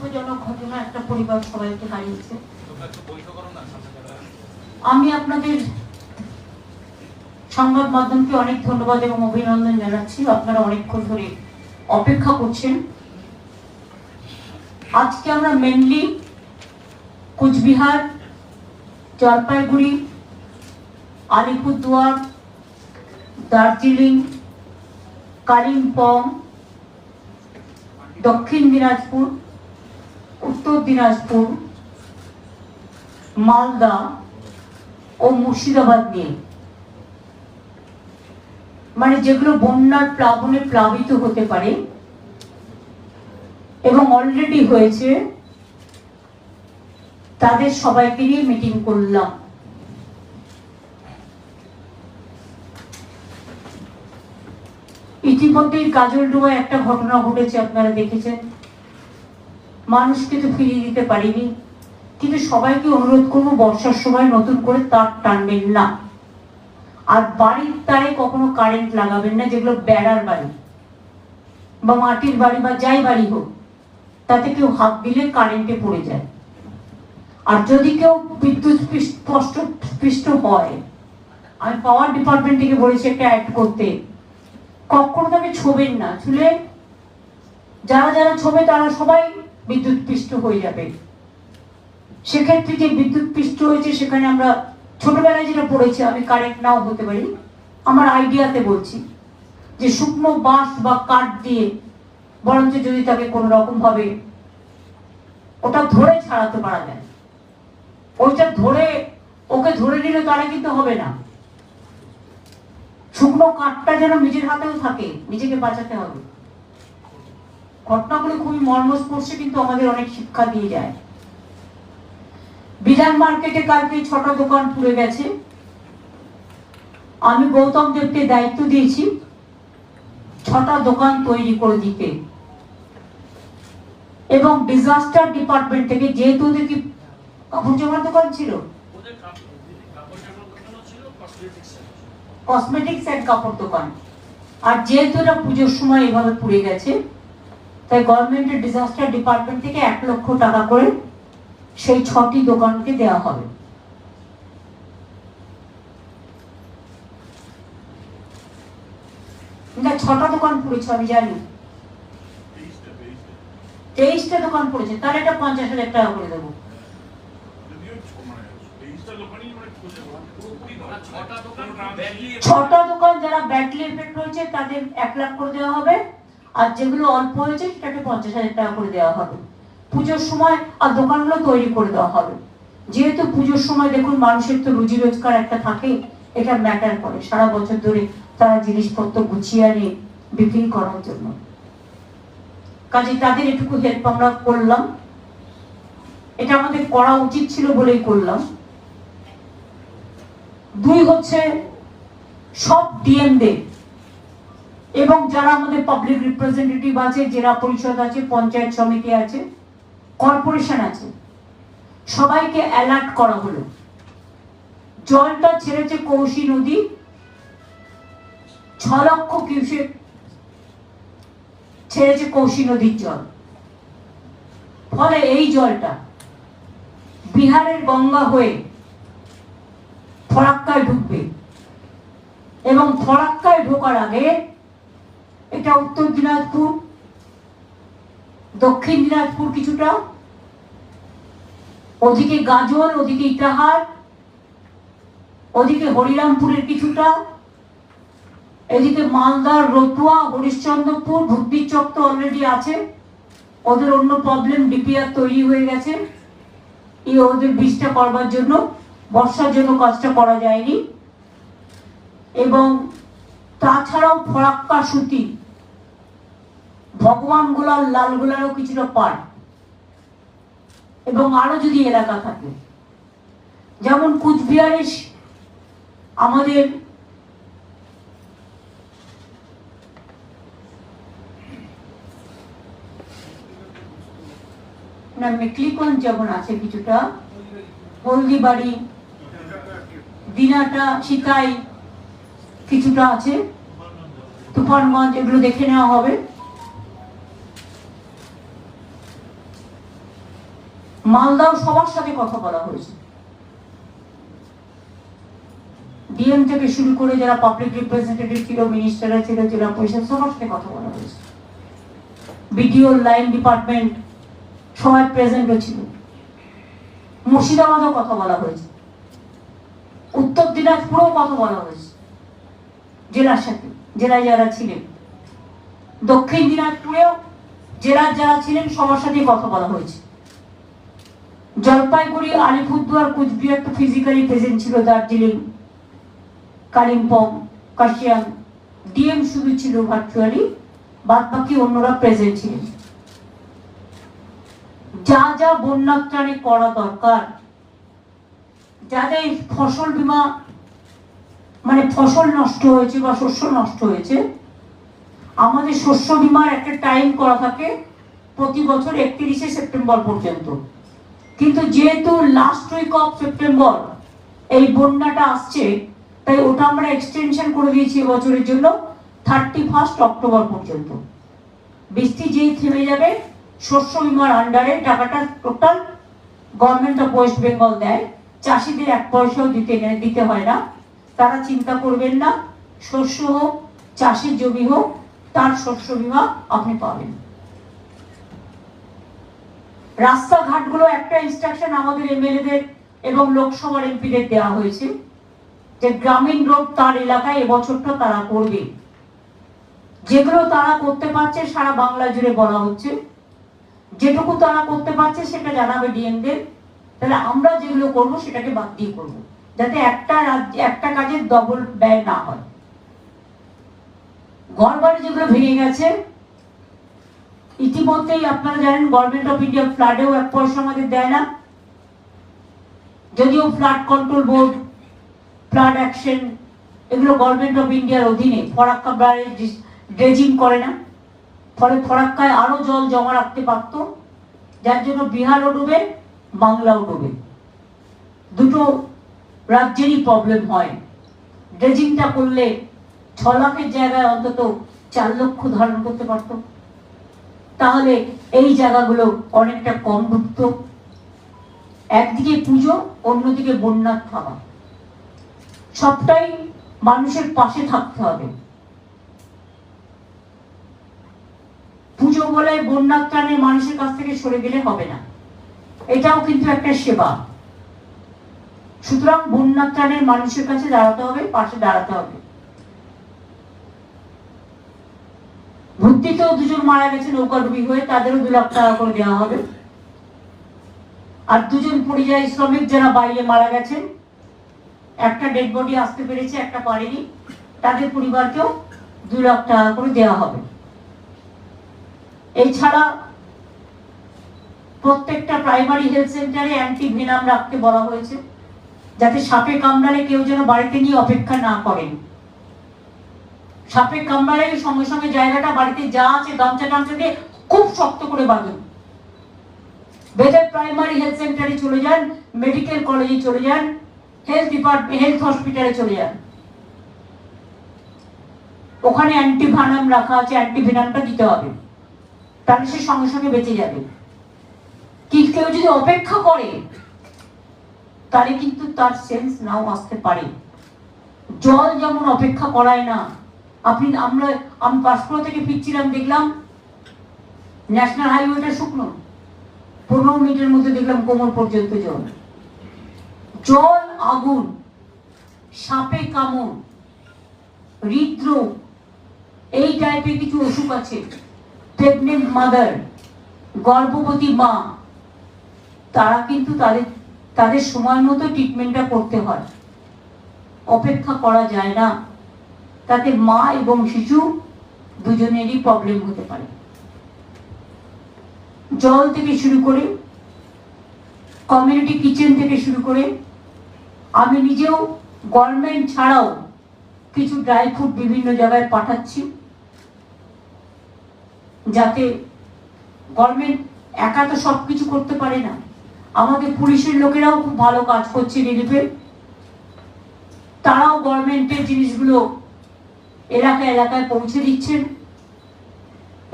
দুঃখজনক ঘটনা, একটা পরিবার সবাইকে হারিয়েছে। আমি আপনাদের সংবাদ মাধ্যমকে অনেক ধন্যবাদ এবং অভিনন্দন জানাচ্ছি। আপনারা অনেকক্ষণ ধরে অপেক্ষা করছেন। আজকে আমরা মেনলি কুচবিহার, জলপাইগুড়ি, আলিপুরদুয়ার, দার্জিলিং, কালিম্পং, দক্ষিণ দিনাজপুর, উত্তর দিনাজপুর, মালদা ও মুর্শিদাবাদ নিয়ে, মানে যেগুলো বন্যার প্লাবনে প্লাবিত হতে পারে এবং অলরেডি হয়েছে, তাদের সবাইকে নিয়ে মিটিং করলাম। ইতিমধ্যেই কাজলডোবায় একটা ঘটনা ঘটেছে, আপনারা দেখেছেন। মানুষকে তো ফিরিয়ে দিতে পারিনি, কিন্তু সবাইকে অনুরোধ করবো বর্ষার সময় নতুন করে তার টানবেন না, আর বাড়ির তারে কখনো কারেন্ট লাগাবেন না, যেগুলো বেড়ার বাড়ি বা মাটির বাড়ি বা যাই বাড়ি হোক, তাতে কেউ হাত দিলে কারেন্টে পড়ে যায়। আর যদি কেউ বিদ্যুৎ স্পৃষ্ট হয়, আমি পাওয়ার ডিপার্টমেন্ট থেকে বলেছি একটা অ্যাড করতে, কখনো তাকে ছোবেন না। ছুলে যারা যারা ছোবে তারা সবাই বিদ্যুৎ পৃষ্ঠ হয়ে যাবে। সেক্ষেত্রে যে বিদ্যুৎ পৃষ্ঠ হয়েছে, সেখানে আমরা ছোটবেলায় যেটা পড়েছি, আমি কারেক্ট নাও হতে পারি, আমার আইডিয়াতে বলছি, যে শুকনো বাঁশ বা কাঠ দিয়ে বরঞ্চ যদি তাকে কোনো রকম ভাবে ওটা ধরে ছাড়াতে পারা যায়, ওইটা ধরে ওকে ধরে নিলে তারা কিন্তু হবে না। শুকনো কাঠটা যেন নিজের হাতেও থাকে, নিজেকে বাঁচাতে হবে। ঘটনাগুলো খুবই মর্মস্পর্শী, কিন্তু আমাদের অনেক শিক্ষা দিয়ে যায়। বিধান মার্কেটে কালকে 6টা দোকান পুড়ে গেছে। আমি গৌতম দেবকে দায়িত্ব দিয়েছি 6টা দোকান তৈরি করে দিতে, এবং ডিজাস্টার ডিপার্টমেন্ট থেকে, যেহেতু ওদের কি কাপড় জামার দোকান ছিল, কসমেটিক্স এন্ড কাপড় দোকান, আর যেহেতু এটা পুজোর সময় এভাবে পুড়ে গেছে, তাই গভর্নমেন্টের ডিজাস্টার ডিপার্টমেন্ট থেকে 1 লক্ষ টাকা করে সেই 6টি দোকানকে দেওয়া হবে। না, 6টা দোকান পড়েছে আমি জানি, 23টা দোকান পড়েছে, তাহলে এটা 50,000 টাকা করে দেবো। 6টা দোকান যারা ব্যাডলি এফেক্ট হয়েছে তাদের 1 লাখ করে দেওয়া হবে, আর যেগুলো অল্প হয়েছে সেটাকে 50,000 টাকা করে দেওয়া হবে পুজোর সময়, আর দোকানগুলো তৈরি করে দেওয়া হবে। যেহেতু পুজোর সময় দেখুন মানুষের তো রুজি রোজগার একটা থাকে, এটা ম্যাটার করে। সারা বছর ধরে তারা জিনিসপত্র গুছিয়ে আনে বিক্রি করার জন্য, কাজে তাদের এটুকু হেল্প আমরা করলাম। এটা আমাদের করা উচিত ছিল বলেই করলাম। 2 হচ্ছে সব ডিএমদের এবং যারা আমাদের পাবলিক রিপ্রেজেন্টেটিভ আছে, জেলা পরিষদ আছে, পঞ্চায়েত সমিতি আছে, কর্পোরেশন আছে, সবাইকে অ্যালার্ট করা হলো। জলটা ছেড়েছে কৌশী নদী, 6 লক্ষ কিউসেক ছেড়েছে কৌশী নদীর জল। ফলে এই জলটা বিহারের গঙ্গা হয়ে ফরাক্কায় ঢুকবে, এবং ফরাক্কায় ঢোকার আগে এটা উত্তর দিনাজপুর, দক্ষিণ দিনাজপুর কিছুটা, ওদিকে গাজল, ওদিকে ইটাহার, ওদিকে হরিরামপুরের কিছুটা, এদিকে মালদার রতুয়া, হরিশ্চন্দ্রপুর, ভুট্টির চক তো অলরেডি আছে, ওদের অন্য প্রবলেম, ডিপিআর তৈরি হয়ে গেছে, ওদের বীজটা করবার জন্য, বর্ষার জন্য কাজটা করা যায়নি। এবং তাছাড়াও ফরাক্কা, সুতি, ভগবানগোলার, লালগোলারও কিছুটা পার্ট, এবং আরো যদি এলাকা থাকে, যেমন কুচবিহারে আমাদের না মেকলিগঞ্জ যেমন আছে কিছুটা, হলদিবাড়ি, দিনাটা, শিকাই কিছুটা আছে, তুফানগঞ্জ, এগুলো দেখে নেওয়া হবে। মালদাও সবার সাথে কথা বলা হয়েছে, ডিএম থেকে শুরু করে যারা পাবলিক রিপ্রেজেন্টেটিভ ছিল, মিনিস্টাররা ছিল, জেলা পরিষদ সবার সাথে কথা বলা হয়েছে। বিডিও, লাইন ডিপার্টমেন্ট সবাই প্রেজেন্টও ছিল। মুর্শিদাবাদও কথা বলা হয়েছে, উত্তর দিনাজপুরেও কথা বলা হয়েছে জেলার সাথে, জেলায় যারা ছিলেন। দক্ষিণ দিনাজপুরেও জেলার যারা ছিলেন সবার সাথে কথা বলা হয়েছে। জলপাইগুড়ি, আলিপুরদুয়ার, কুচবিহার তো ফিজিক্যালি প্রেজেন্ট ছিল, দার্জিলিং, কালিম্পং, কাশিয়াং, ডিএম শুধু ছিল ভার্চুয়ালি, বাদ বাকি অন্যরা প্রেজেন্ট ছিলেন। যা যা বন্যা ত্রাণে করা দরকার, যাদের ফসল বীমা মানে ফসল নষ্ট হয়েছে বা শস্য নষ্ট হয়েছে, আমাদের শস্য বীমার একটা টাইম করা থাকে প্রতি বছর 31শে সেপ্টেম্বর পর্যন্ত। কিন্তু যেহেতু লাস্ট উইক অফ সেপ্টেম্বর এই বন্যাটা আসছে, তাই ওটা আমরা এক্সটেনশন করে দিয়েছি এবছরের জন্য 31 অক্টোবর পর্যন্ত। বৃষ্টি যেই থেমে যাবে, শস্য বীমার আন্ডারে টাকাটা total government of West Bengal দেয়, চাষিদের 1 পয়সাও দিতে হয় না। তারা চিন্তা করবেন না, শস্য হোক, চাষের জমি হোক, তার শস্য বীমা আপনি পাবেন। রাস্তাঘাটগুলো একটা ইনস্ট্রাকশন আমাদের এমএলএদের এবং লোকসভার এমপিদের দেওয়া হয়েছে যে গ্রামীণ রোড তার এলাকায় এবছরটা তারা করবে। যেগুলো তারা করতে পারছে সারা বাংলা জুড়ে বলা হচ্ছে, যেটুকু তারা করতে পারছে সেটা জানাবে ডিএমদের, তাহলে আমরা যেগুলো করব সেটাকে বাদ দিয়ে করব, যাতে একটা কাজের ডবল ব্যয় না হয়। ঘরবাড়ি যেগুলো ভেঙে গেছে, ইতিমধ্যেই আপনারা জানেন গভর্নমেন্ট অফ ইন্ডিয়া ফ্লাডেও 1 পয়সা আমাদের দেয় না, যদিও flood control board, flood action এগুলো গভর্নমেন্ট অফ ইন্ডিয়ার অধীনে। ফরাক্কা ড্রেজিং করে না, ফলে ফরাক্কায় আরো জল জমা রাখতে পারত, যার জন্য বিহারও ডুবে, বাংলাও ডুবে, দুটো রাজ্যেরই প্রবলেম হয়। ড্রেজিংটা করলে 6 লাখের জায়গায় অন্তত 4 লক্ষ ধারণ করতে পারত, তাহলে এই জায়গাগুলো অনেকটা কম ডুবত। একদিকে পুজো, অন্যদিকে বন্যার থাবা, সবটাই মানুষের পাশে থাকতে হবে। পুজো বলে বন্যার ত্রাণে মানুষের কাছ থেকে সরে গেলে হবে না, এটাও কিন্তু একটা সেবা। সুতরাং বন্যার ত্রাণের মানুষের কাছে দাঁড়াতে হবে, পাশে দাঁড়াতে হবে। ভর্তিতেও 2 জন মারা গেছে নৌকাডুবি হয়ে, তাদেরও 2 লাখ টাকা করে দেওয়া হবে। আর 2 জন পরিযায়ী শ্রমিক যারা বাইরে মারা গেছেন, একটা ডেড বডি আসতে পেরেছে, একটা পারেনি, তাদের পরিবারকেও 2 লাখ টাকা করে দেওয়া হবে। এছাড়া প্রত্যেকটা প্রাইমারি হেলথ সেন্টারে অ্যান্টিভেনাম রাখতে বলা হয়েছে, যাতে সাপে কামড়ালে কেউ যেন বাড়িতে নিয়ে অপেক্ষা না করেন। সাপে কামড়ালে সঙ্গে সঙ্গে জায়গাটা বাড়িতে যা আছে গামছা টামছা দিয়ে খুব শক্ত করে বাঁধুন। বেদের প্রাইমারি হেলথ সেন্টারে চলে যান, মেডিকেল কলেজে চলে যান, হেলথ ডিপার্টমেন্ট, হেলথ হসপিটালে চলে যান, ওখানে অ্যান্টিভেনাম রাখা আছে, অ্যান্টিভেনামটা দিতে হবে, তাহলে সে সঙ্গে সঙ্গে বেঁচে যাবে। কি কেউ যদি অপেক্ষা করে তাহলে কিন্তু তার সেন্স নাও আসতে পারে। জল যেমন অপেক্ষা করায় না, আমি পাঁশকুড়া থেকে ফিরছিলাম, দেখলাম ন্যাশনাল হাইওয়েটা শুকনো, 15 মিনিটের মধ্যে দেখলাম কোমর পর্যন্ত জল। জল আগুন, সাপে কামড়, হৃদরোগ, এই টাইপের কিছু অসুখ আছে। প্রেগনেন্ট মাদার, গর্ভবতী মা, তারা কিন্তু তাদের সময় মতো ট্রিটমেন্টটা করতে হয়, অপেক্ষা করা যায় না, তাতে মা এবং শিশু দুজনেরই প্রবলেম হতে পারে। জল থেকে শুরু করে, কমিউনিটি কিচেন থেকে শুরু করে, আমি নিজেও গভর্নমেন্ট ছাড়াও কিছু ড্রাই ফ্রুট বিভিন্ন জায়গায় পাঠাচ্ছি, যাতে গভর্নমেন্ট একা তো সবকিছু করতে পারে না। আমাদের পুলিশের লোকেরাও খুব ভালো কাজ করছে রিলিফে, তারাও গভর্নমেন্টের জিনিসগুলো এলাকায় এলাকায় পৌঁছে দিচ্ছেন।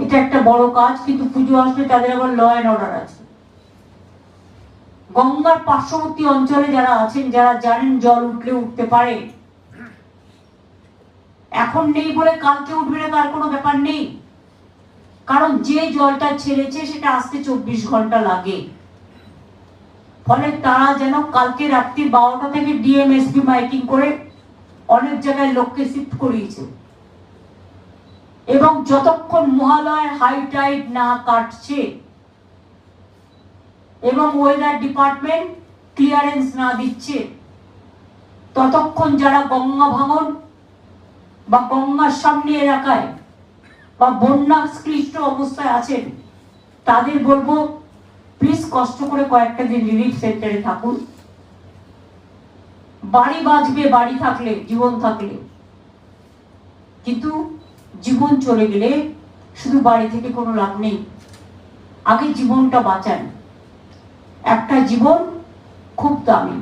এটা একটা বড় কাজ, কিন্তু পুজো আসলে তাদের আবার ল অ্যান্ড অর্ডার আছে, গঙ্গার পার্শ্ববর্তী অঞ্চলে যারা আছেন, যারা জানেন জল উঠলে উঠতে পারে, এখন নেই বলে কালকে উঠবে না তার কোনো ব্যাপার নেই, কারণ যে জলটা ছেড়েছে সেটা আসতে 24 ঘন্টা লাগে। ফলে তারা যেন কালকে রাত্রি 12টা থেকে ডিএমএসপি মাইকিং করে অনেক জায়গায় লোককে শিফট করিয়েছে, এবং যতক্ষণ মহালয়ের হাই টাইড না কাটছে এবং ওয়েদার ডিপার্টমেন্ট ক্লিয়ারেন্স না দিচ্ছে, ততক্ষণ যারা গঙ্গা ভাঙন বা গঙ্গার সামনে এলাকায় বা বন্যাক্লিষ্ট অবস্থায় আছেন, তাদের বলবো প্লিজ কষ্ট করে কয়েকটা দিন রিলিফ সেন্টারে থাকুন। বাড়ি বাঁচবে বাড়ি থাকলে, জীবন থাকলে, কিন্তু জীবন চলে গেলে শুধু বাড়ি থেকে কোনো লাভ নেই। আগে জীবনটা বাঁচান, একটা জীবন খুব দামি।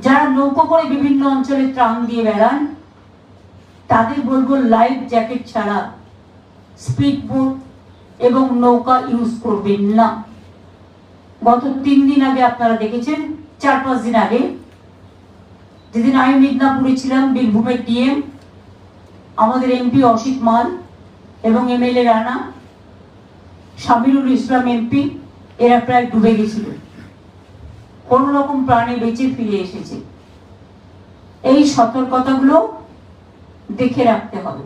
যারা নৌকো করে বিভিন্ন অঞ্চলে ত্রাণ দিয়ে বেড়ান, তাদের বলবো লাইফ জ্যাকেট ছাড়া স্পিড বোট এবং নৌকা ইউজ করবেন না। গত 3 দিন আগে আপনারা দেখেছেন, 4-5 দিন আগে, যেদিন আমি মিদনাপুরে ছিলাম, বীরভূমের ডিএম, আমাদের এমপি অসিত মাল এবং এমএলএ রানা, শামিরুল ইসলাম এমপি, এরা প্রায় ডুবে গেছিল, কোন রকম প্রাণে বেঁচে ফিরে এসেছে। এই সতর্কতাগুলো দেখে রাখতে হবে।